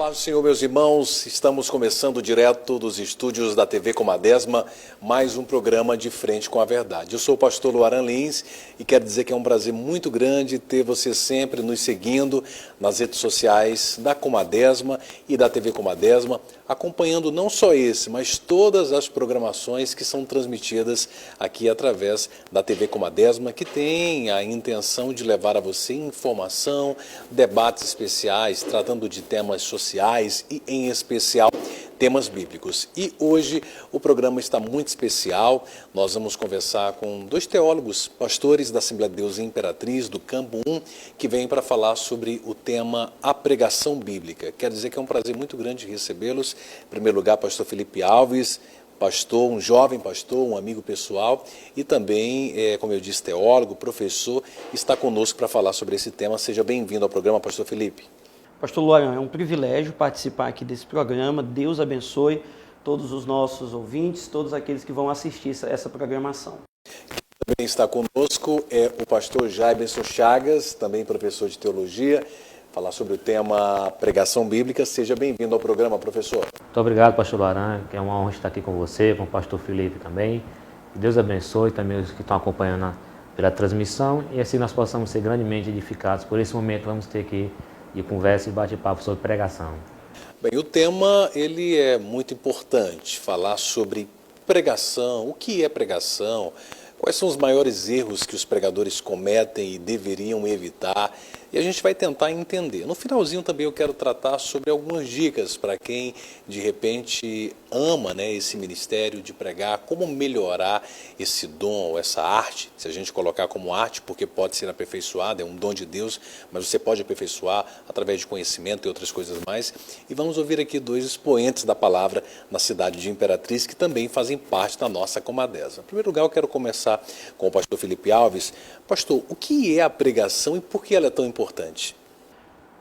Paz do Senhor, meus irmãos, estamos começando direto dos estúdios da TV Comadesma, mais um programa de Frente com a Verdade. Eu sou o pastor Luaran Lins e quero dizer que é um prazer muito grande ter você sempre nos seguindo nas redes sociais da Comadesma e da TV Comadesma, acompanhando não só esse, mas todas as programações que são transmitidas aqui através da TV Comadesma, que tem a intenção de levar a você informação, debates especiais, tratando de temas sociais e, em especial, temas bíblicos. E hoje o programa está muito especial. Nós vamos conversar com dois teólogos, pastores da Assembleia de Deus Imperatriz, do Campo 1, que vêm para falar sobre o tema A Pregação Bíblica. Quero dizer que é um prazer muito grande recebê-los. Em primeiro lugar, pastor Felipe Alves, pastor, um jovem pastor, um amigo pessoal e também, como eu disse, teólogo, professor, está conosco para falar sobre esse tema. Seja bem-vindo ao programa, pastor Felipe. Pastor Luaran, é um privilégio participar aqui desse programa. Deus abençoe todos os nossos ouvintes, todos aqueles que vão assistir essa programação. Também está conosco o pastor Jaibson Chagas, também professor de teologia, falar sobre o tema pregação bíblica. Seja bem-vindo ao programa, professor. Muito obrigado, pastor Luaran, que é uma honra estar aqui com você, com o pastor Felipe também. Que Deus abençoe também os que estão acompanhando pela transmissão e assim nós possamos ser grandemente edificados. Por esse momento vamos ter que de conversa e bate-papo sobre pregação. Bem, o tema ele é muito importante, falar sobre pregação, o que é pregação, quais são os maiores erros que os pregadores cometem e deveriam evitar, e a gente vai tentar entender. No finalzinho também eu quero tratar sobre algumas dicas para quem de repente ama, esse ministério de pregar, como melhorar esse dom, essa arte, se a gente colocar como arte, porque pode ser aperfeiçoada, é um dom de Deus, mas você pode aperfeiçoar através de conhecimento e outras coisas mais. E vamos ouvir aqui dois expoentes da palavra na cidade de Imperatriz, que também fazem parte da nossa Comadesma. Em primeiro lugar, eu quero começar com o pastor Felipe Alves. Pastor, o que é a pregação e por que ela é tão importante?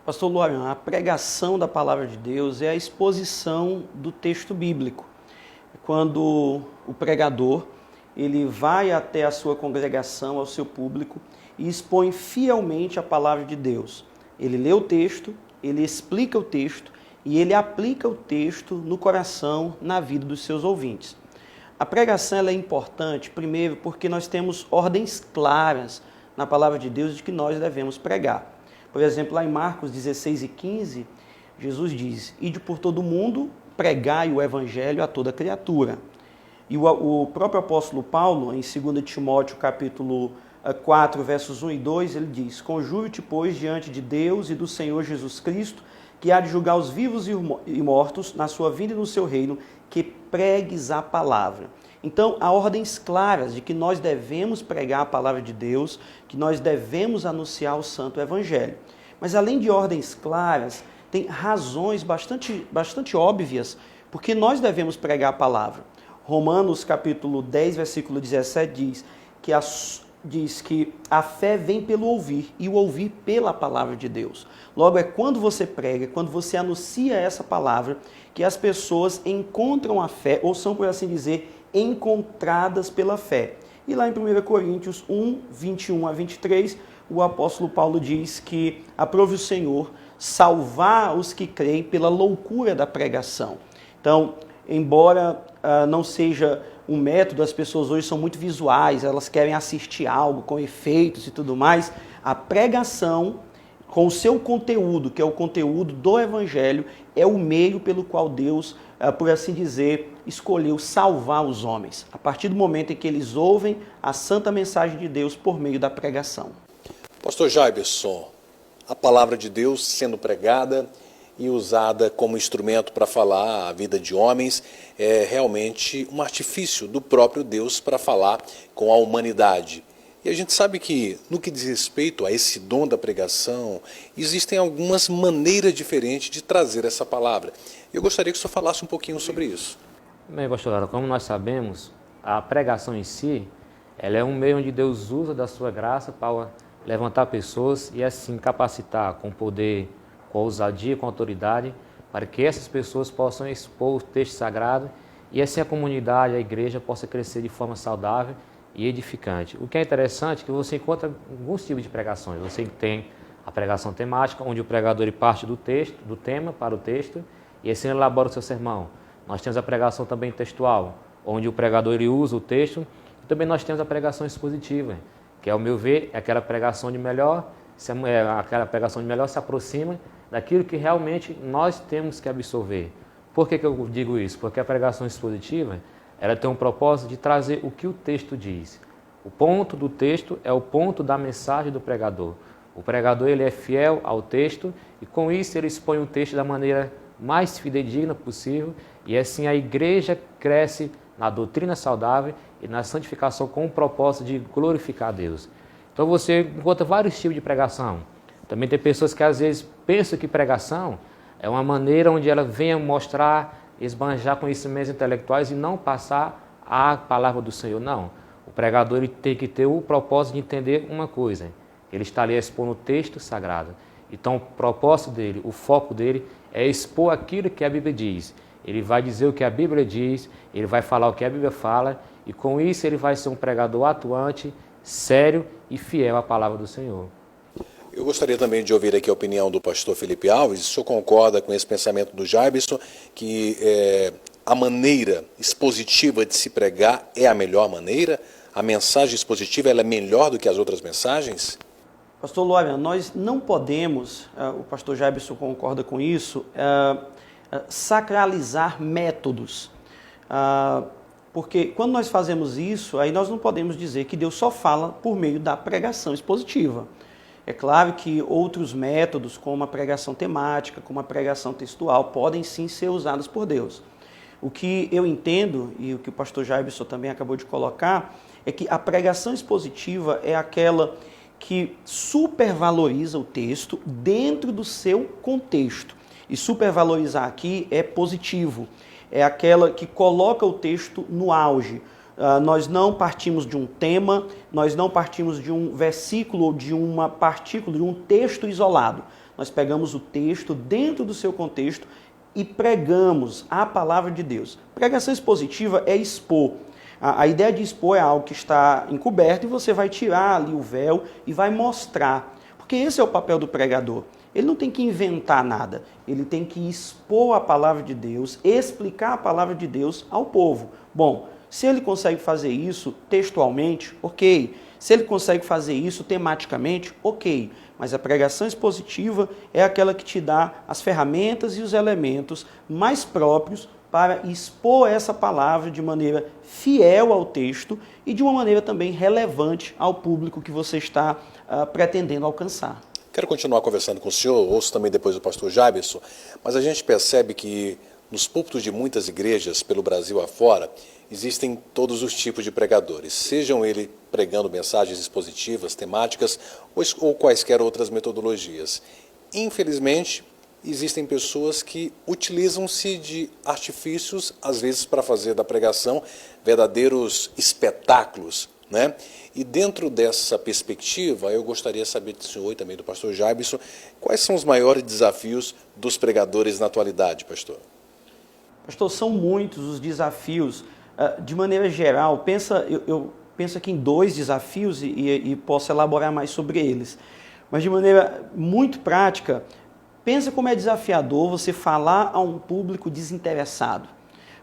Pastor Luaran, a pregação da palavra de Deus é a exposição do texto bíblico. Quando o pregador ele vai até a sua congregação, ao seu público e expõe fielmente a palavra de Deus. Ele lê o texto, ele explica o texto e ele aplica o texto no coração, na vida dos seus ouvintes. A pregação ela é importante, primeiro, porque nós temos ordens claras na palavra de Deus de que nós devemos pregar. Por exemplo, lá em Marcos 16:15, Jesus diz: Ide por todo o mundo, pregai o evangelho a toda criatura. E o próprio apóstolo Paulo, em 2 Timóteo capítulo 4, versos 1 e 2, ele diz: Conjuro-te, pois, diante de Deus e do Senhor Jesus Cristo, que há de julgar os vivos e mortos na sua vinda e no seu reino, que pregues a palavra. Então, há ordens claras de que nós devemos pregar a palavra de Deus, que nós devemos anunciar o santo evangelho. Mas além de ordens claras, tem razões bastante óbvias porque nós devemos pregar a palavra. Romanos capítulo 10, versículo 17 diz que a fé vem pelo ouvir e o ouvir pela palavra de Deus. Logo, é quando você prega, quando você anuncia essa palavra, que as pessoas encontram a fé, ou são, por assim dizer, encontradas pela fé. E lá em 1 Coríntios 1, 21 a 23, o apóstolo Paulo diz que aprove o Senhor salvar os que creem pela loucura da pregação. Então, embora não seja um método, as pessoas hoje são muito visuais, elas querem assistir algo com efeitos e tudo mais, a pregação com o seu conteúdo, que é o conteúdo do Evangelho, é o meio pelo qual Deus, por assim dizer, escolheu salvar os homens, a partir do momento em que eles ouvem a santa mensagem de Deus por meio da pregação. Pastor Jaibson, a palavra de Deus sendo pregada e usada como instrumento para falar a vida de homens é realmente um artifício do próprio Deus para falar com a humanidade. E a gente sabe que, no que diz respeito a esse dom da pregação, existem algumas maneiras diferentes de trazer essa palavra. Eu gostaria que o senhor falasse um pouquinho sobre isso. Bem, pastor Lara, como nós sabemos, a pregação em si, ela é um meio onde Deus usa da sua graça para levantar pessoas e assim capacitar com poder, com ousadia, com autoridade, para que essas pessoas possam expor o texto sagrado e assim a comunidade, a igreja possa crescer de forma saudável e edificante. O que é interessante é que você encontra alguns tipos de pregações. Você tem a pregação temática, onde o pregador ele parte do texto, do tema para o texto, e assim ele elabora o seu sermão. Nós temos a pregação também textual, onde o pregador ele usa o texto, e também nós temos a pregação expositiva, que, ao meu ver, é aquela pregação de melhor se aproxima daquilo que realmente nós temos que absorver. Por que eu digo isso? Porque a pregação expositiva, ela tem um propósito de trazer o que o texto diz. O ponto do texto é o ponto da mensagem do pregador. O pregador ele é fiel ao texto e com isso ele expõe o texto da maneira mais fidedigna possível e assim a igreja cresce na doutrina saudável e na santificação com o propósito de glorificar a Deus. Então você encontra vários tipos de pregação. Também tem pessoas que às vezes pensam que pregação é uma maneira onde ela venha mostrar, esbanjar conhecimentos intelectuais e não passar a palavra do Senhor. Não. O pregador ele tem que ter o propósito de entender uma coisa. Ele está ali expondo o texto sagrado. Então o propósito dele, o foco dele é expor aquilo que a Bíblia diz. Ele vai dizer o que a Bíblia diz, ele vai falar o que a Bíblia fala e com isso ele vai ser um pregador atuante, sério e fiel à palavra do Senhor. Eu gostaria também de ouvir aqui a opinião do pastor Felipe Alves. O senhor concorda com esse pensamento do Jaibson, que a maneira expositiva de se pregar é a melhor maneira? A mensagem expositiva ela é melhor do que as outras mensagens? Pastor Luarian, nós não podemos, o pastor Jaibson concorda com isso, sacralizar métodos. Porque quando nós fazemos isso, aí nós não podemos dizer que Deus só fala por meio da pregação expositiva. É claro que outros métodos, como a pregação temática, como a pregação textual, podem sim ser usados por Deus. O que eu entendo, e o que o pastor Jaibson também acabou de colocar, é que a pregação expositiva é aquela que supervaloriza o texto dentro do seu contexto. E supervalorizar aqui é positivo. É aquela que coloca o texto no auge. Nós não partimos de um tema, nós não partimos de um versículo ou de uma partícula, de um texto isolado. Nós pegamos o texto dentro do seu contexto e pregamos a palavra de Deus. Pregação expositiva é expor. A ideia de expor é algo que está encoberto e você vai tirar ali o véu e vai mostrar. Porque esse é o papel do pregador. Ele não tem que inventar nada, ele tem que expor a palavra de Deus, explicar a palavra de Deus ao povo. Bom, se ele consegue fazer isso textualmente, ok. Se ele consegue fazer isso tematicamente, ok. Mas a pregação expositiva é aquela que te dá as ferramentas e os elementos mais próprios para expor essa palavra de maneira fiel ao texto e de uma maneira também relevante ao público que você está pretendendo alcançar. Quero continuar conversando com o senhor, ouço também depois do pastor Jaibson, mas a gente percebe que nos púlpitos de muitas igrejas pelo Brasil afora, existem todos os tipos de pregadores, sejam eles pregando mensagens expositivas, temáticas ou quaisquer outras metodologias. Infelizmente, existem pessoas que utilizam-se de artifícios, às vezes para fazer da pregação verdadeiros espetáculos, né? E dentro dessa perspectiva, eu gostaria de saber do senhor e também do pastor Jaibson, quais são os maiores desafios dos pregadores na atualidade, pastor? Pastor, são muitos os desafios. De maneira geral, eu penso aqui em 2 desafios e posso elaborar mais sobre eles. Mas de maneira muito prática, pensa como é desafiador você falar a um público desinteressado.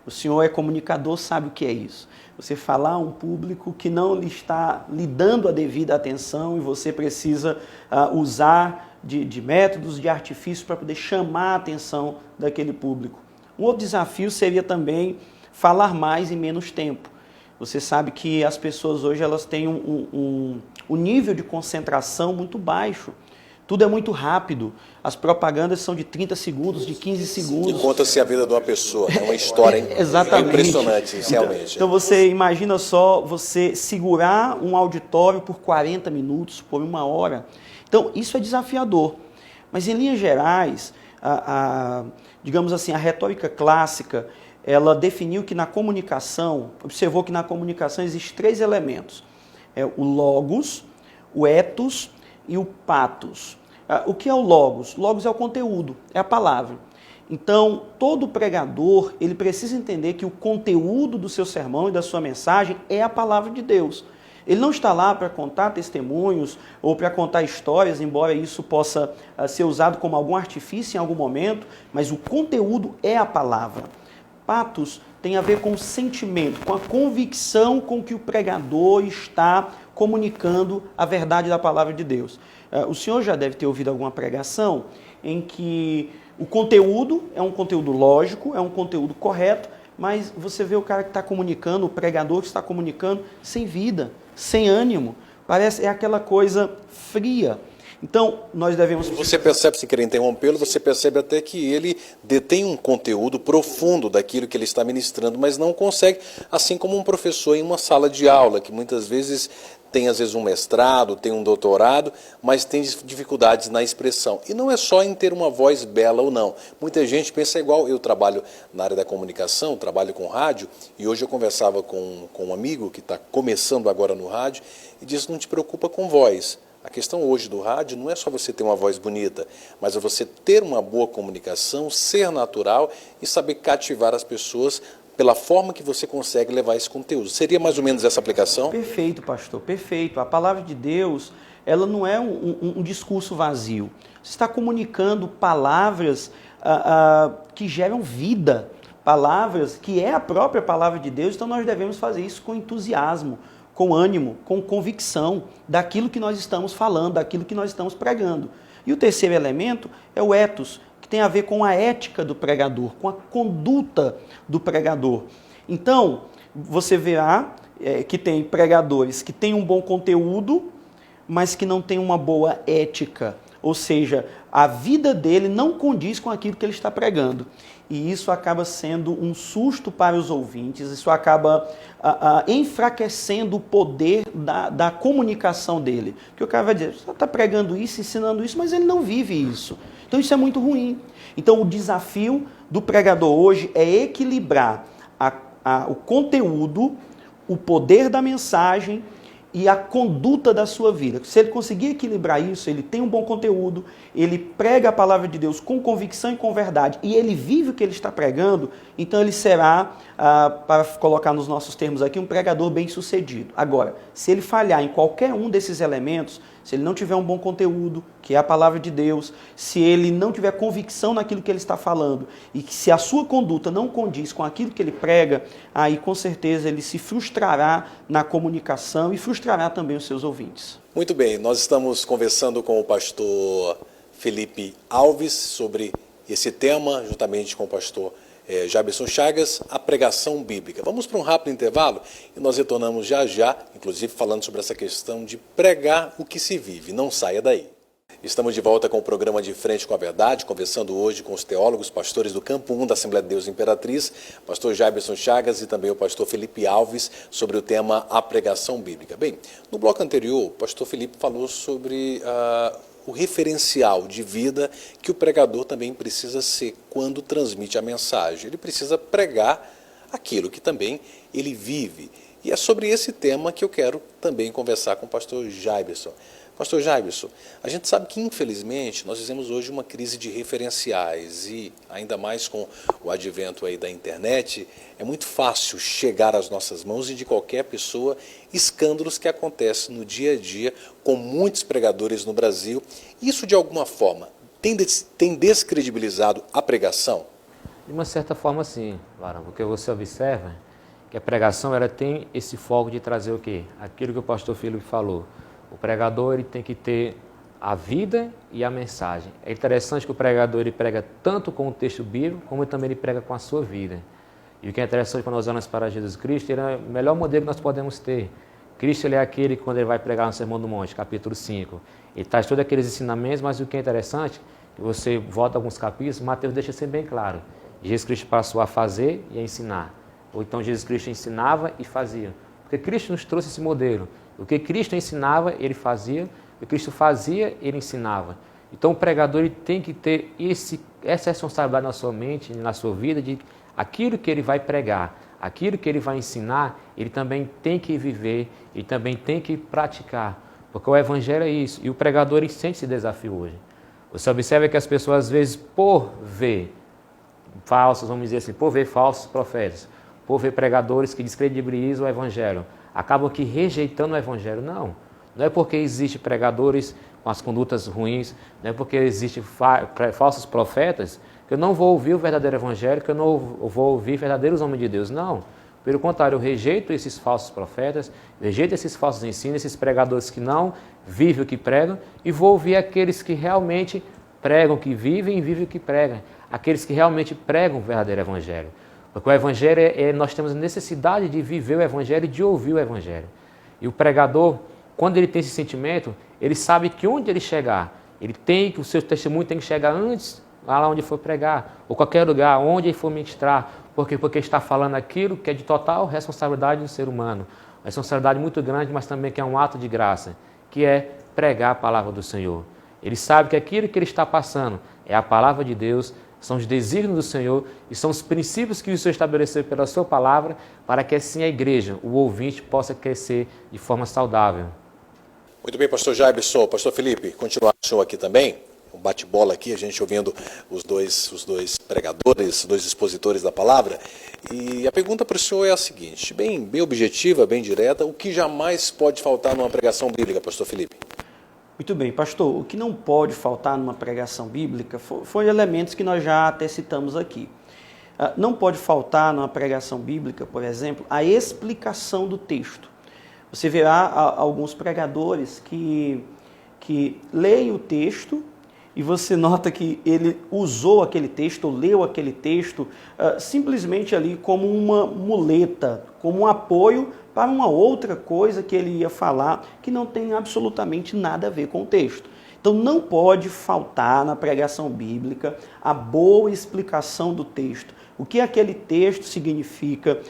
O senhor é comunicador, sabe o que é isso. Você falar a um público que não lhe está lhe dando a devida atenção e você precisa usar de métodos, de artifícios para poder chamar a atenção daquele público. Um outro desafio seria também falar mais em menos tempo. Você sabe que as pessoas hoje elas têm um nível de concentração muito baixo. Tudo é muito rápido. As propagandas são de 30 segundos, de 15 segundos. E conta-se a vida de uma pessoa, é uma história Exatamente. Impressionante, realmente. Então você imagina só você segurar um auditório por 40 minutos, por 1 hora. Então isso é desafiador. Mas em linhas gerais, digamos assim, a retórica clássica, ela definiu que na comunicação, observou que na comunicação existem 3 elementos. O logos, o ethos e o pathos. O que é o logos? Logos é o conteúdo, é a palavra. Então, todo pregador, ele precisa entender que o conteúdo do seu sermão e da sua mensagem é a palavra de Deus. Ele não está lá para contar testemunhos ou para contar histórias, embora isso possa ser usado como algum artifício em algum momento, mas o conteúdo é a palavra. Patos tem a ver com o sentimento, com a convicção com que o pregador está comunicando a verdade da palavra de Deus. O senhor já deve ter ouvido alguma pregação em que o conteúdo é um conteúdo lógico, é um conteúdo correto, mas você vê o cara que está comunicando, o pregador que está comunicando, sem vida, sem ânimo. Parece, é aquela coisa fria. Então, nós devemos... Você percebe, sem querer interrompê-lo, você percebe até que ele detém um conteúdo profundo daquilo que ele está ministrando, mas não consegue, assim como um professor em uma sala de aula, que muitas vezes tem às vezes um mestrado, tem um doutorado, mas tem dificuldades na expressão. E não é só em ter uma voz bela ou não. Muita gente pensa igual, eu trabalho na área da comunicação, trabalho com rádio, e hoje eu conversava com um amigo que está começando agora no rádio, e disse, não te preocupa com voz. A questão hoje do rádio não é só você ter uma voz bonita, mas é você ter uma boa comunicação, ser natural e saber cativar as pessoas pela forma que você consegue levar esse conteúdo. Seria mais ou menos essa aplicação? Perfeito, pastor, perfeito. A palavra de Deus, ela não é um discurso vazio. Você está comunicando palavras que geram vida, palavras que é a própria palavra de Deus, então nós devemos fazer isso com entusiasmo, com ânimo, com convicção daquilo que nós estamos falando, daquilo que nós estamos pregando. E o terceiro elemento é o ethos, que tem a ver com a ética do pregador, com a conduta do pregador. Então, você verá que tem pregadores que têm um bom conteúdo, mas que não têm uma boa ética. Ou seja, a vida dele não condiz com aquilo que ele está pregando. E isso acaba sendo um susto para os ouvintes, isso acaba enfraquecendo o poder da comunicação dele. Porque o cara vai dizer, você está pregando isso, ensinando isso, mas ele não vive isso. Então isso é muito ruim. Então o desafio do pregador hoje é equilibrar o conteúdo, o poder da mensagem e a conduta da sua vida. Se ele conseguir equilibrar isso, ele tem um bom conteúdo, ele prega a palavra de Deus com convicção e com verdade, e ele vive o que ele está pregando, então ele será, para colocar nos nossos termos aqui, um pregador bem-sucedido. Agora, se ele falhar em qualquer um desses elementos, se ele não tiver um bom conteúdo, que é a palavra de Deus, se ele não tiver convicção naquilo que ele está falando, e que se a sua conduta não condiz com aquilo que ele prega, aí com certeza ele se frustrará na comunicação e frustrará também os seus ouvintes. Muito bem, nós estamos conversando com o pastor Felipe Alves sobre esse tema, juntamente com o pastor Jabson Chagas, a pregação bíblica. Vamos para um rápido intervalo e nós retornamos já já, inclusive falando sobre essa questão de pregar o que se vive. Não saia daí. Estamos de volta com o programa De Frente com a Verdade, conversando hoje com os teólogos, pastores do Campo 1 da Assembleia de Deus Imperatriz, pastor Jabson Chagas e também o pastor Felipe Alves, sobre o tema A Pregação Bíblica. Bem, no bloco anterior, o pastor Felipe falou sobre o referencial de vida que o pregador também precisa ser quando transmite a mensagem. Ele precisa pregar aquilo que também ele vive. E é sobre esse tema que eu quero também conversar com o pastor Jabson. Pastor Jabson, a gente sabe que, infelizmente, nós vivemos hoje uma crise de referenciais e, ainda mais com o advento aí da internet, é muito fácil chegar às nossas mãos e de qualquer pessoa escândalos que acontecem no dia a dia com muitos pregadores no Brasil. Isso, de alguma forma, tem descredibilizado a pregação? De uma certa forma, sim, Varão, porque você observa que a pregação ela tem esse foco de trazer o quê? Aquilo que o pastor Felipe falou. O pregador ele tem que ter a vida e a mensagem. É interessante que o pregador ele prega tanto com o texto bíblico, como também ele prega com a sua vida. E o que é interessante quando nós olhamos para Jesus Cristo, ele é o melhor modelo que nós podemos ter. Cristo ele é aquele que quando ele vai pregar no Sermão do Monte, capítulo 5, ele traz todos aqueles ensinamentos, mas o que é interessante, que você volta alguns capítulos, Mateus deixa sempre bem claro. Jesus Cristo passou a fazer e a ensinar. Ou então Jesus Cristo ensinava e fazia. Porque Cristo nos trouxe esse modelo. O que Cristo ensinava, ele fazia. O que Cristo fazia, ele ensinava. Então o pregador ele tem que ter essa responsabilidade na sua mente, na sua vida, de aquilo que ele vai pregar, aquilo que ele vai ensinar, ele também tem que viver e também tem que praticar. Porque o evangelho é isso. E o pregador ele sente esse desafio hoje. Você observa que as pessoas, às vezes, por ver falsos, vamos dizer assim, por ver falsos profetas, por ver pregadores que descredibilizam o evangelho, acabam que rejeitando o evangelho. Não é porque existem pregadores com as condutas ruins, não é porque existem falsos profetas que eu não vou ouvir o verdadeiro evangelho, que eu não vou ouvir verdadeiros homens de Deus. Não. Pelo contrário, eu rejeito esses falsos profetas, rejeito esses falsos ensinos, esses pregadores que não vivem o que pregam, e vou ouvir aqueles que realmente pregam o que vivem e vivem o que pregam. Aqueles que realmente pregam o verdadeiro evangelho. Porque o evangelho, nós temos necessidade de viver o evangelho e de ouvir o evangelho. E o pregador, quando ele tem esse sentimento, ele sabe que onde ele chegar, o seu testemunho tem que chegar antes, lá onde for pregar, ou qualquer lugar, onde ele for ministrar, porque está falando aquilo que é de total responsabilidade do ser humano. Uma responsabilidade muito grande, mas também que é um ato de graça, que é pregar a palavra do Senhor. Ele sabe que aquilo que ele está passando é a palavra de Deus, são os desígnios do Senhor e são os princípios que o Senhor estabeleceu pela sua palavra, para que assim a igreja, o ouvinte, possa crescer de forma saudável. Muito bem, pastor Jaibson, pastor Felipe, continuar o senhor aqui também, um bate-bola aqui, a gente ouvindo os dois pregadores, os dois expositores da palavra, e a pergunta para o senhor é a seguinte, bem objetiva, bem direta, o que jamais pode faltar numa pregação bíblica, pastor Felipe? Muito bem, pastor, o que não pode faltar numa pregação bíblica foram elementos que nós já até citamos aqui. Não pode faltar numa pregação bíblica, por exemplo, a explicação do texto. Você verá alguns pregadores que leem o texto e você nota que ele usou aquele texto, ou leu aquele texto, simplesmente ali como uma muleta, como um apoio para uma outra coisa que ele ia falar, que não tem absolutamente nada a ver com o texto. Então não pode faltar na pregação bíblica a boa explicação do texto. O que aquele texto significa,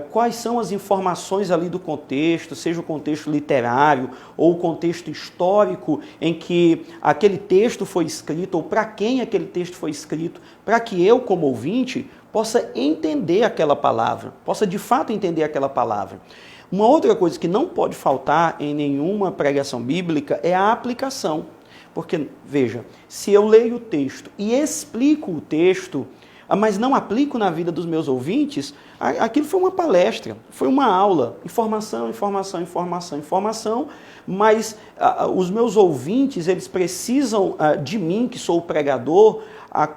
quais são as informações ali do contexto, seja o contexto literário ou o contexto histórico em que aquele texto foi escrito, ou para quem aquele texto foi escrito, para que eu, como ouvinte, possa entender aquela palavra, possa de fato entender aquela palavra. Uma outra coisa que não pode faltar em nenhuma pregação bíblica é a aplicação. Porque, veja, se eu leio o texto e explico o texto, mas não aplico na vida dos meus ouvintes, aquilo foi uma palestra, foi uma aula, informação, mas os meus ouvintes, eles precisam de mim, que sou o pregador,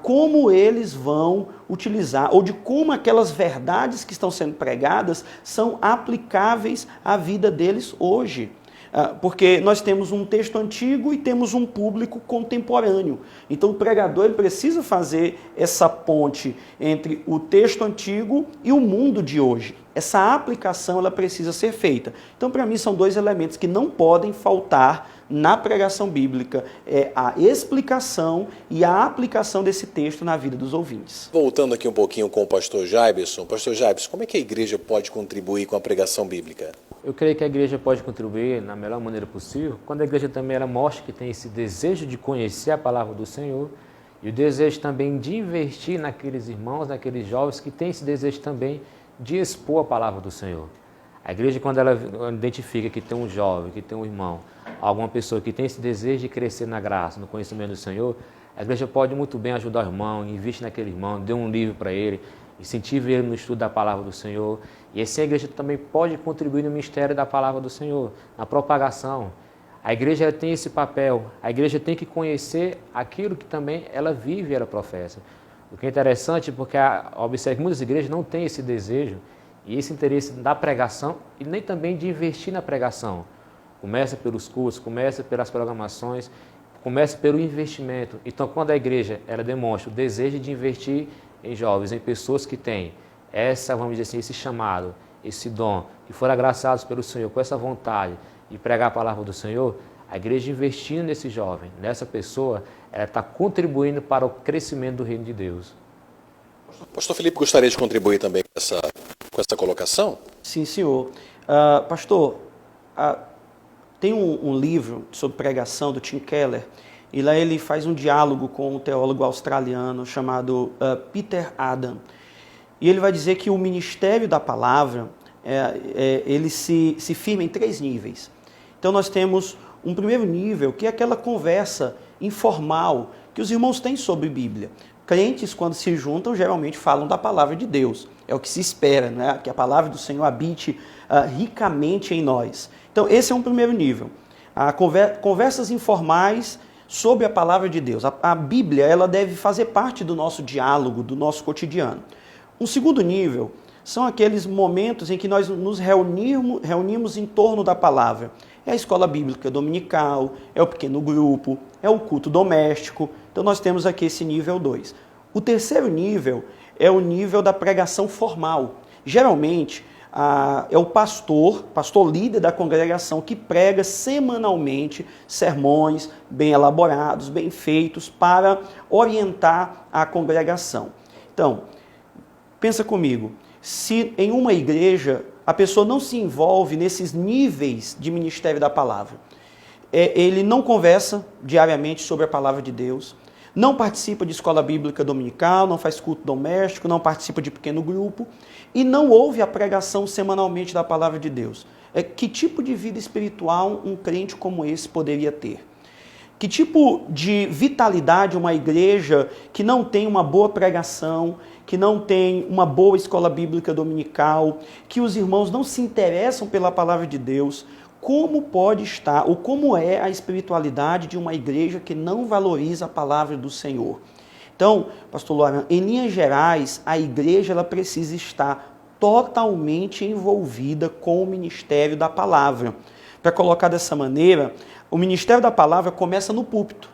como eles vão utilizar, ou de como aquelas verdades que estão sendo pregadas são aplicáveis à vida deles hoje. Porque nós temos um texto antigo e temos um público contemporâneo. Então o pregador ele precisa fazer essa ponte entre o texto antigo e o mundo de hoje. Essa aplicação ela precisa ser feita. Então para mim são dois elementos que não podem faltar na pregação bíblica. É a explicação e a aplicação desse texto na vida dos ouvintes. Voltando aqui um pouquinho com o pastor Jaibson. Pastor Jaibson, como é que a igreja pode contribuir com a pregação bíblica? Eu creio que a igreja pode contribuir da melhor maneira possível, quando a igreja também ela mostra que tem esse desejo de conhecer a palavra do Senhor e o desejo também de investir naqueles irmãos, naqueles jovens que têm esse desejo também de expor a palavra do Senhor. A igreja, quando ela identifica que tem um jovem, que tem um irmão, alguma pessoa que tem esse desejo de crescer na graça, no conhecimento do Senhor, a igreja pode muito bem ajudar o irmão, investir naquele irmão, dê um livro para ele, incentive ele no estudo da palavra do Senhor. E assim a igreja também pode contribuir no ministério da palavra do Senhor, na propagação. A igreja tem esse papel, a igreja tem que conhecer aquilo que também ela vive e ela professa. O que é interessante porque observe que muitas igrejas não têm esse desejo e esse interesse da pregação e nem também de investir na pregação. Começa pelos cursos, começa pelas programações, começa pelo investimento. Então quando a igreja ela demonstra o desejo de investir em jovens, em pessoas que têm vamos dizer assim, esse chamado, esse dom, que foram agraciados pelo Senhor, com essa vontade de pregar a palavra do Senhor, a igreja investindo nesse jovem, nessa pessoa, ela está contribuindo para o crescimento do reino de Deus. Pastor Felipe gostaria de contribuir também com essa colocação? Sim, senhor. Pastor, tem um livro sobre pregação do Tim Keller, e lá ele faz um diálogo com um teólogo australiano chamado Peter Adam. E ele vai dizer que o ministério da palavra, ele se firma em 3 níveis. Então nós temos um primeiro nível, que é aquela conversa informal que os irmãos têm sobre Bíblia. Crentes, quando se juntam, geralmente falam da palavra de Deus. É o que se espera, né? Que a palavra do Senhor habite ricamente em nós. Então, esse é um primeiro nível. Conversas informais sobre a palavra de Deus. A Bíblia, ela deve fazer parte do nosso diálogo, do nosso cotidiano. Um segundo nível são aqueles momentos em que nós nos reunimos em torno da palavra. É a escola bíblica dominical, é o pequeno grupo, é o culto doméstico. Então nós temos aqui esse nível 2. O terceiro nível é o nível da pregação formal. Geralmente é o pastor líder da congregação, que prega semanalmente sermões bem elaborados, bem feitos, para orientar a congregação. Então, pensa comigo, se em uma igreja a pessoa não se envolve nesses níveis de ministério da palavra, ele não conversa diariamente sobre a palavra de Deus, não participa de escola bíblica dominical, não faz culto doméstico, não participa de pequeno grupo e não ouve a pregação semanalmente da palavra de Deus. Que tipo de vida espiritual um crente como esse poderia ter? Que tipo de vitalidade uma igreja que não tem uma boa pregação, que não tem uma boa escola bíblica dominical, que os irmãos não se interessam pela palavra de Deus, como pode estar, ou como é a espiritualidade de uma igreja que não valoriza a palavra do Senhor? Então, pastor Loran, em linhas gerais, a igreja ela precisa estar totalmente envolvida com o ministério da palavra. Para colocar dessa maneira, o ministério da palavra começa no púlpito,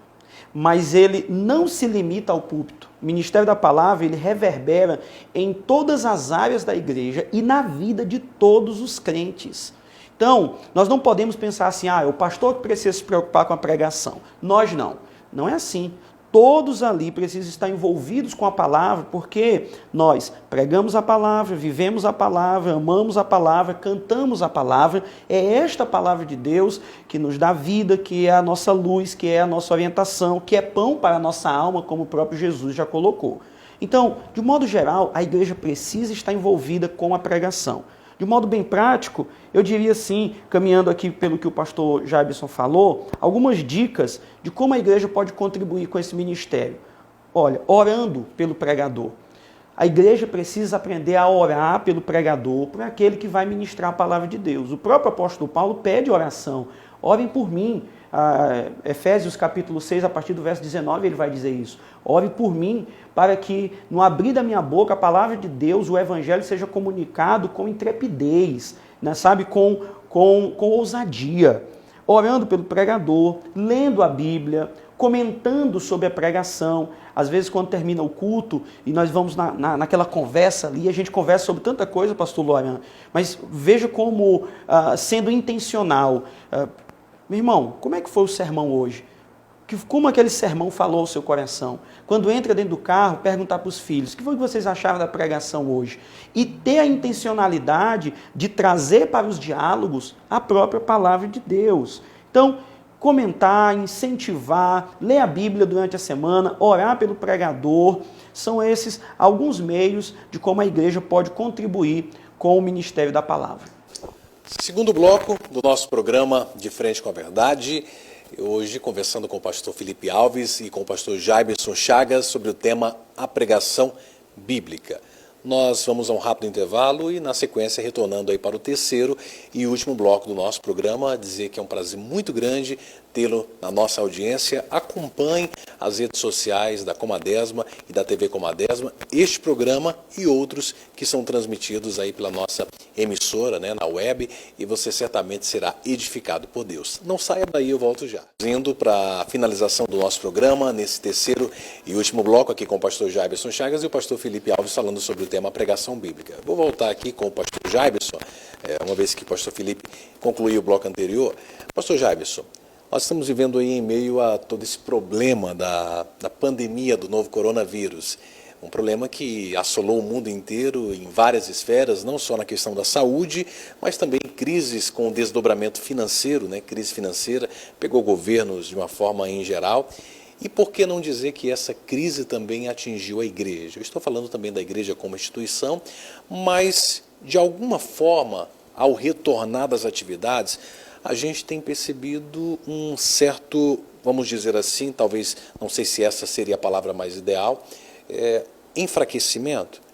mas ele não se limita ao púlpito. O ministério da palavra, ele reverbera em todas as áreas da igreja e na vida de todos os crentes. Então, nós não podemos pensar assim, é o pastor que precisa se preocupar com a pregação. Nós não. Não é assim. Todos ali precisam estar envolvidos com a palavra, porque nós pregamos a palavra, vivemos a palavra, amamos a palavra, cantamos a palavra. É esta palavra de Deus que nos dá vida, que é a nossa luz, que é a nossa orientação, que é pão para a nossa alma, como o próprio Jesus já colocou. Então, de modo geral, a igreja precisa estar envolvida com a pregação. De modo bem prático, eu diria assim, caminhando aqui pelo que o pastor Jaibson falou, algumas dicas de como a igreja pode contribuir com esse ministério. Olha, orando pelo pregador. A igreja precisa aprender a orar pelo pregador, por aquele que vai ministrar a palavra de Deus. O próprio apóstolo Paulo pede oração. Orem por mim. Efésios capítulo 6, a partir do verso 19, ele vai dizer isso. Ore por mim, para que no abrir da minha boca a palavra de Deus, o evangelho seja comunicado com intrepidez, né, sabe, com ousadia. Orando pelo pregador, lendo a Bíblia, comentando sobre a pregação. Às vezes, quando termina o culto e nós vamos naquela conversa ali, a gente conversa sobre tanta coisa, pastor Loran, mas veja como, sendo intencional, meu irmão, como é que foi o sermão hoje? Como aquele sermão falou ao seu coração? Quando entra dentro do carro, perguntar para os filhos, o que foi que vocês acharam da pregação hoje? E ter a intencionalidade de trazer para os diálogos a própria palavra de Deus. Então, comentar, incentivar, ler a Bíblia durante a semana, orar pelo pregador, são esses alguns meios de como a igreja pode contribuir com o ministério da palavra. Segundo bloco do nosso programa De Frente com a Verdade, hoje conversando com o pastor Felipe Alves e com o pastor Jaibson Chagas sobre o tema A Pregação Bíblica. Nós vamos a um rápido intervalo e, na sequência, retornando aí para o terceiro e último bloco do nosso programa, dizer que é um prazer muito grande tê-lo na nossa audiência. Acompanhe as redes sociais da Comadesma e da TV Comadesma, este programa e outros que são transmitidos aí pela nossa emissora, né, na web, e você certamente será edificado por Deus. Não saia daí, eu volto já. Indo para a finalização do nosso programa, nesse terceiro e último bloco, aqui com o pastor Jaibson Chagas e o pastor Felipe Alves falando sobre o tema pregação bíblica. Vou voltar aqui com o pastor Jaibson, uma vez que o pastor Felipe concluiu o bloco anterior. Pastor Jaibson, nós estamos vivendo aí em meio a todo esse problema da pandemia do novo coronavírus. Um problema que assolou o mundo inteiro em várias esferas, não só na questão da saúde, mas também crises com desdobramento financeiro, né? Crise financeira pegou governos de uma forma em geral. E por que não dizer que essa crise também atingiu a igreja? Eu estou falando também da igreja como instituição, mas de alguma forma, ao retornar das atividades, a gente tem percebido um certo vamos dizer assim, talvez, não sei se essa seria a palavra mais ideal, enfraquecimento.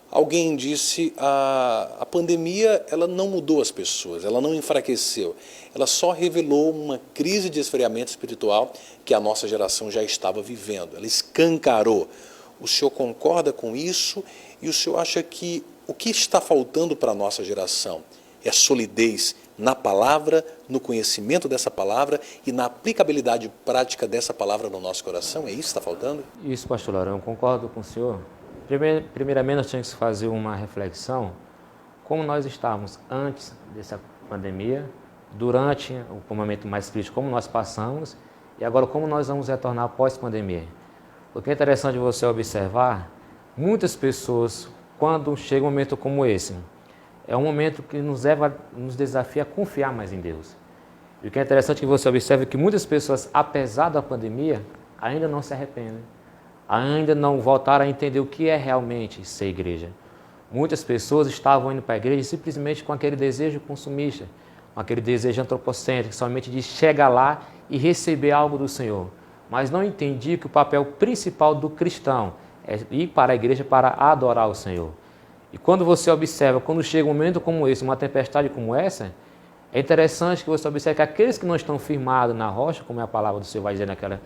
Alguém disse a pandemia ela não mudou as pessoas, ela não enfraqueceu, ela só revelou uma crise de esfriamento espiritual que a nossa geração já estava vivendo, ela escancarou. O senhor concorda com isso e o senhor acha que o que está faltando para a nossa geração é solidez na palavra, no conhecimento dessa palavra e na aplicabilidade prática dessa palavra no nosso coração? É isso que está faltando? Isso, pastor Larão, concordo com o senhor. Primeiramente, nós temos que fazer uma reflexão como nós estávamos antes dessa pandemia, durante o momento mais crítico, como nós passamos, e agora como nós vamos retornar após pandemia. O que é interessante você observar, muitas pessoas, quando chega um momento como esse, é um momento que nos desafia a confiar mais em Deus. E o que é interessante que você observe que muitas pessoas, apesar da pandemia, ainda não se arrependem. Ainda não voltaram a entender o que é realmente ser igreja. Muitas pessoas estavam indo para a igreja simplesmente com aquele desejo consumista, com aquele desejo antropocêntrico, somente de chegar lá e receber algo do Senhor. Mas não entendiam que o papel principal do cristão é ir para a igreja para adorar o Senhor. E quando você observa, quando chega um momento como esse, uma tempestade como essa, é interessante que você observe que aqueles que não estão firmados na rocha, como é a palavra do Senhor vai dizer naquela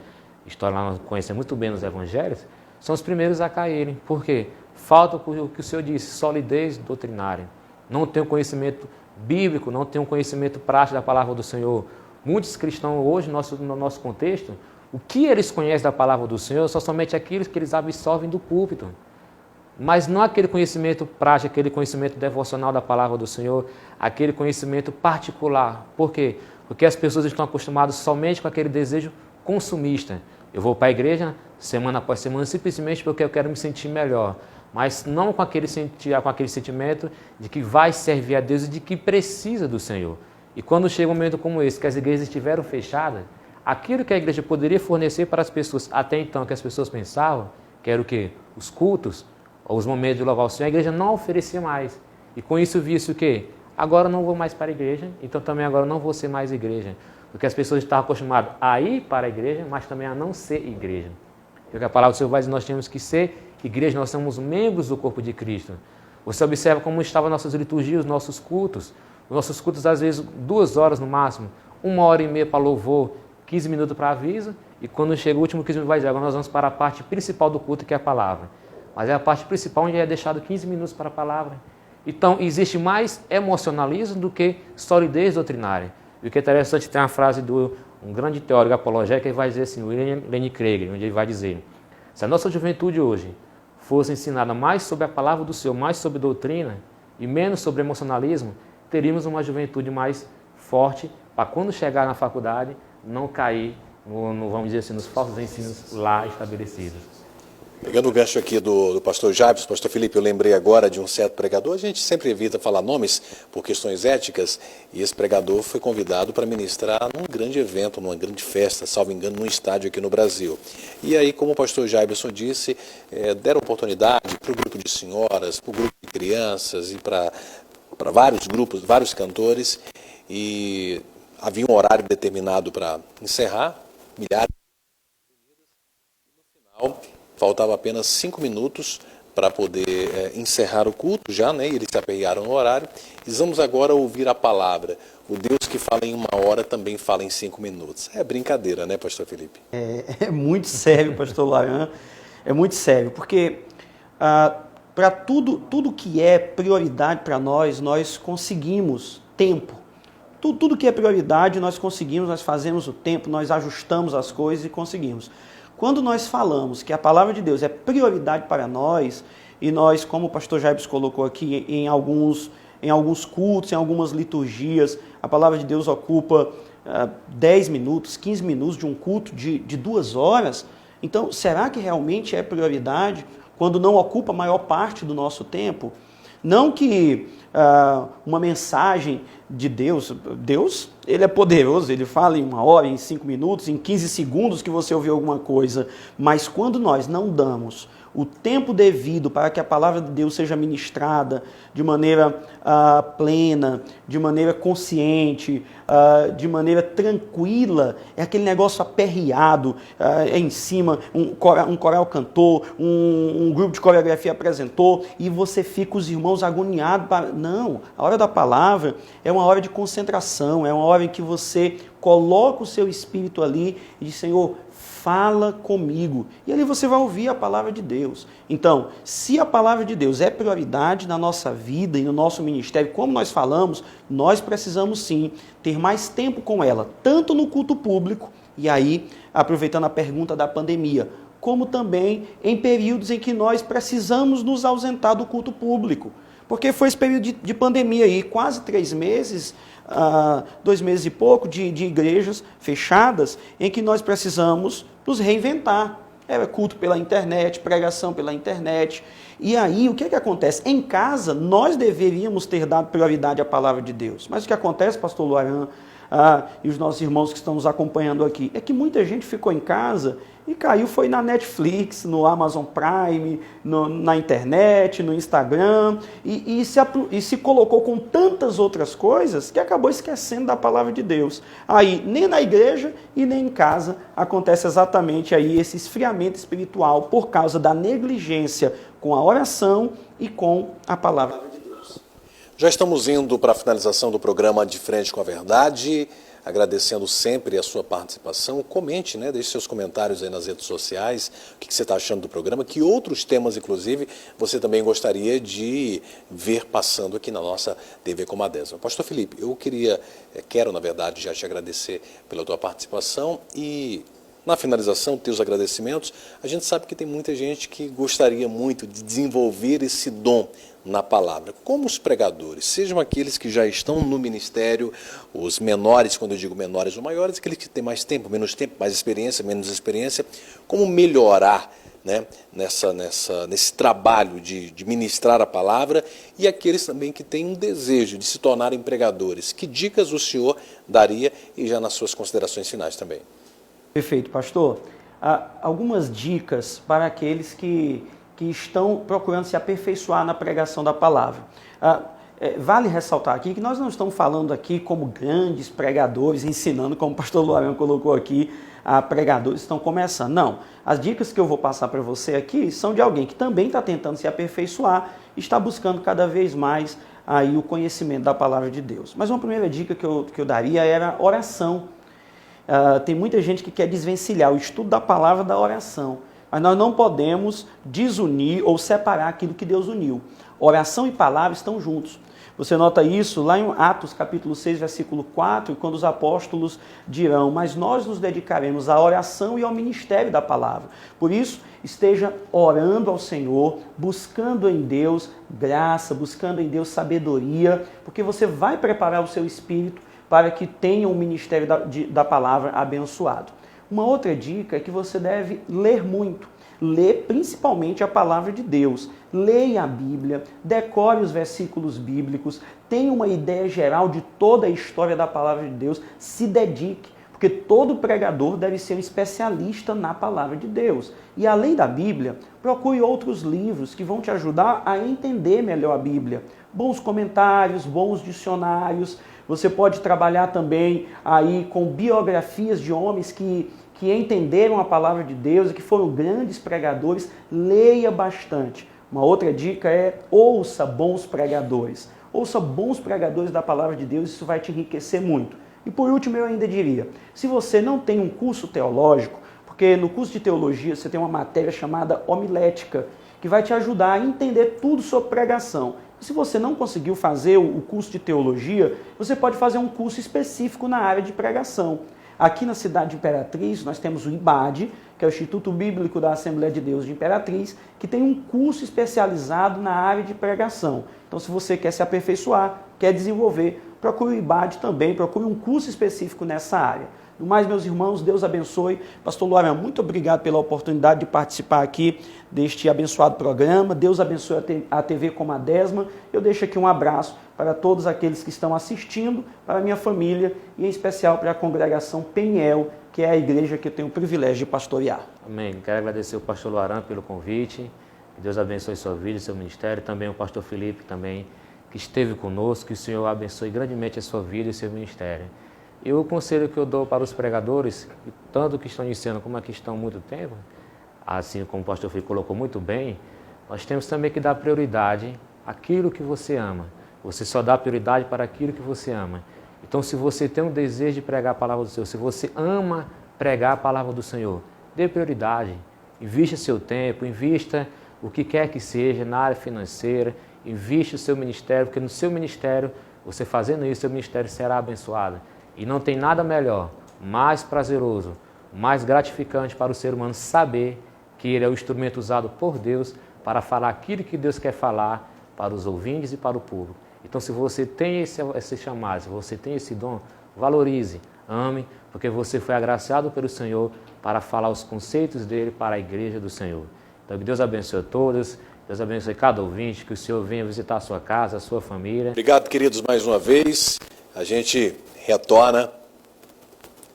história lá, nós conhecemos muito bem nos evangelhos, são os primeiros a caírem. Por quê? Falta o que o Senhor disse, solidez doutrinária. Não tem o conhecimento bíblico, não tem o conhecimento prático da palavra do Senhor. Muitos cristãos hoje, no nosso contexto, o que eles conhecem da palavra do Senhor são somente aquilo que eles absorvem do púlpito. Mas não aquele conhecimento prático, aquele conhecimento devocional da palavra do Senhor, aquele conhecimento particular. Por quê? Porque as pessoas estão acostumadas somente com aquele desejo consumista. Eu vou para a igreja semana após semana simplesmente porque eu quero me sentir melhor, mas não com aquele sentimento de que vai servir a Deus e de que precisa do Senhor. E quando chega um momento como esse, que as igrejas estiveram fechadas, aquilo que a igreja poderia fornecer para as pessoas, até então que as pessoas pensavam, que era o quê? Os cultos, os momentos de louvar o Senhor, a igreja não oferecia mais. E com isso viu-se o quê? Agora não vou mais para a igreja, então também agora não vou ser mais igreja. Porque as pessoas estavam acostumadas a ir para a igreja, mas também a não ser igreja. Porque a palavra do Senhor vai dizer que nós temos que ser igreja, nós somos membros do corpo de Cristo. Você observa como estavam nossas liturgias, os nossos cultos. Os nossos cultos, às vezes, 2 horas no máximo, 1h30 para louvor, 15 minutos para aviso, e quando chega o último 15 minutos vai dizer, agora nós vamos para a parte principal do culto, que é a palavra. Mas é a parte principal onde é deixado 15 minutos para a palavra. Então, existe mais emocionalismo do que solidez doutrinária. E o que é interessante, tem uma frase de um grande teórico apologético, que ele vai dizer assim, William Lane Craig, onde ele vai dizer, se a nossa juventude hoje fosse ensinada mais sobre a palavra do Senhor, mais sobre doutrina e menos sobre emocionalismo, teríamos uma juventude mais forte para quando chegar na faculdade não cair vamos dizer assim, nos falsos ensinos lá estabelecidos. Pegando o gancho aqui do pastor Jabes, pastor Felipe, eu lembrei agora de um certo pregador, a gente sempre evita falar nomes por questões éticas, e esse pregador foi convidado para ministrar num grande evento, numa grande festa, salvo engano, num estádio aqui no Brasil. E aí, como o pastor Jabson disse, deram oportunidade para o grupo de senhoras, para o grupo de crianças e para vários grupos, vários cantores, e havia um horário determinado para encerrar, milhares de no final. Faltava apenas 5 minutos para poder encerrar o culto já, né? E eles se aperrearam no horário. E vamos agora ouvir a palavra. O Deus que fala em 1 hora também fala em 5 minutos. É brincadeira, né, pastor Felipe? É muito sério, pastor Laran. É muito sério, porque para tudo que é prioridade para nós conseguimos tempo. Tudo que é prioridade, nós conseguimos, nós fazemos o tempo, nós ajustamos as coisas e conseguimos. Quando nós falamos que a palavra de Deus é prioridade para nós, e nós, como o pastor Jabes colocou aqui, em alguns cultos, em algumas liturgias, a palavra de Deus ocupa 10 minutos, 15 minutos de um culto de 2 horas, então será que realmente é prioridade quando não ocupa a maior parte do nosso tempo? Não que uma mensagem de Deus, ele é poderoso, ele fala em 1 hora, em 5 minutos, em 15 segundos que você ouviu alguma coisa, mas quando nós não damos o tempo devido para que a palavra de Deus seja ministrada de maneira plena, de maneira consciente, de maneira tranquila, é aquele negócio aperreado, em cima, um coral cantou, um grupo de coreografia apresentou, e você fica os irmãos agoniados. Não, a hora da palavra é uma hora de concentração, é uma hora em que você coloca o seu espírito ali e diz: Senhor, fala comigo. E ali você vai ouvir a palavra de Deus. Então, se a palavra de Deus é prioridade na nossa vida e no nosso ministério, como nós falamos, nós precisamos sim ter mais tempo com ela, tanto no culto público, e aí, aproveitando a pergunta da pandemia, como também em períodos em que nós precisamos nos ausentar do culto público. Porque foi esse período de pandemia aí, quase 3 meses, 2 meses e pouco de igrejas fechadas, em que nós precisamos nos reinventar. Era culto pela internet, pregação pela internet. E aí, o que acontece? Em casa, nós deveríamos ter dado prioridade à palavra de Deus. Mas o que acontece, pastor Luaran, e os nossos irmãos que estão nos acompanhando aqui, é que muita gente ficou em casa e caiu, foi na Netflix, no Amazon Prime, na internet, no Instagram, e se colocou com tantas outras coisas que acabou esquecendo da palavra de Deus. Aí, nem na igreja e nem em casa acontece exatamente aí esse esfriamento espiritual por causa da negligência com a oração e com a palavra de Deus. Já estamos indo para a finalização do programa De Frente com a Verdade, agradecendo sempre a sua participação. Comente, deixe seus comentários aí nas redes sociais, o que você está achando do programa, que outros temas, inclusive, você também gostaria de ver passando aqui na nossa TV Comadesma. Pastor Felipe, eu quero, na verdade, já te agradecer pela tua participação e, na finalização, teus agradecimentos. A gente sabe que tem muita gente que gostaria muito de desenvolver esse dom na palavra. Como os pregadores, sejam aqueles que já estão no ministério, os menores, quando eu digo menores ou maiores, aqueles que têm mais tempo, menos tempo, mais experiência, menos experiência, como melhorar nesse trabalho de ministrar a palavra, e aqueles também que têm um desejo de se tornarem pregadores. Que dicas o senhor daria, e já nas suas considerações finais também? Perfeito, pastor. Algumas dicas para aqueles que estão procurando se aperfeiçoar na pregação da palavra. Vale ressaltar aqui que nós não estamos falando aqui como grandes pregadores, ensinando, como o pastor Luaran colocou aqui, pregadores estão começando. Não, as dicas que eu vou passar para você aqui são de alguém que também está tentando se aperfeiçoar e está buscando cada vez mais aí o conhecimento da palavra de Deus. Mas uma primeira dica que eu daria era oração. Tem muita gente que quer desvencilhar o estudo da palavra da oração, mas nós não podemos desunir ou separar aquilo que Deus uniu. Oração e palavra estão juntos. Você nota isso lá em Atos capítulo 6, versículo 4, quando os apóstolos dirão: mas nós nos dedicaremos à oração e ao ministério da palavra. Por isso, esteja orando ao Senhor, buscando em Deus graça, buscando em Deus sabedoria, porque você vai preparar o seu espírito para que tenha um ministério da palavra abençoado. Uma outra dica é que você deve ler muito. Ler principalmente a palavra de Deus. Leia a Bíblia, decore os versículos bíblicos, tenha uma ideia geral de toda a história da palavra de Deus, se dedique, porque todo pregador deve ser um especialista na palavra de Deus. E além da Bíblia, procure outros livros que vão te ajudar a entender melhor a Bíblia. Bons comentários, bons dicionários. Você pode trabalhar também aí com biografias de homens que entenderam a palavra de Deus e que foram grandes pregadores. Leia bastante. Uma outra dica é: ouça bons pregadores. Ouça bons pregadores da palavra de Deus, isso vai te enriquecer muito. E por último, eu ainda diria, se você não tem um curso teológico, porque no curso de teologia você tem uma matéria chamada homilética, que vai te ajudar a entender tudo sobre pregação. Se você não conseguiu fazer o curso de teologia, você pode fazer um curso específico na área de pregação. Aqui na cidade de Imperatriz, nós temos o IBAD, que é o Instituto Bíblico da Assembleia de Deus de Imperatriz, que tem um curso especializado na área de pregação. Então, se você quer se aperfeiçoar, quer desenvolver, procure o IBAD também, procure um curso específico nessa área. No mais, meus irmãos, Deus abençoe. Pastor Luaran, muito obrigado pela oportunidade de participar aqui deste abençoado programa. Deus abençoe a TV Comadesma. Eu deixo aqui um abraço para todos aqueles que estão assistindo, para a minha família e em especial para a congregação Peniel, que é a igreja que eu tenho o privilégio de pastorear. Amém. Quero agradecer ao pastor Luaran pelo convite. Que Deus abençoe sua vida e seu ministério. Também o pastor Felipe, também, que esteve conosco. Que o Senhor abençoe grandemente a sua vida e seu ministério. E o conselho que eu dou para os pregadores, tanto que estão iniciando como aqui estão há muito tempo, assim como o pastor Felipe colocou muito bem, nós temos também que dar prioridade àquilo que você ama. Você só dá prioridade para aquilo que você ama. Então, se você tem um desejo de pregar a palavra do Senhor, se você ama pregar a palavra do Senhor, dê prioridade. Invista seu tempo, invista o que quer que seja na área financeira, invista o seu ministério, porque no seu ministério, você fazendo isso, seu ministério será abençoado. E não tem nada melhor, mais prazeroso, mais gratificante para o ser humano saber que ele é o instrumento usado por Deus para falar aquilo que Deus quer falar para os ouvintes e para o público. Então, se você tem esse chamado, se você tem esse dom, valorize, ame, porque você foi agraciado pelo Senhor para falar os conceitos dele para a igreja do Senhor. Então, que Deus abençoe a todos, Deus abençoe cada ouvinte, que o Senhor venha visitar a sua casa, a sua família. Obrigado, queridos, mais uma vez. A gente retorna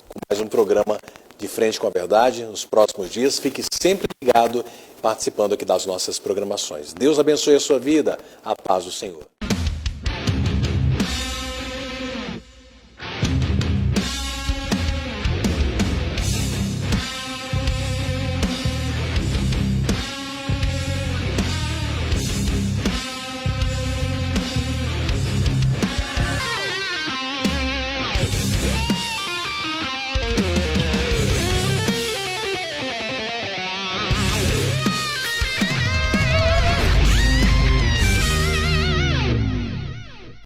com mais um programa de Frente com a Verdade nos próximos dias. Fique sempre ligado, participando aqui das nossas programações. Deus abençoe a sua vida. A paz do Senhor.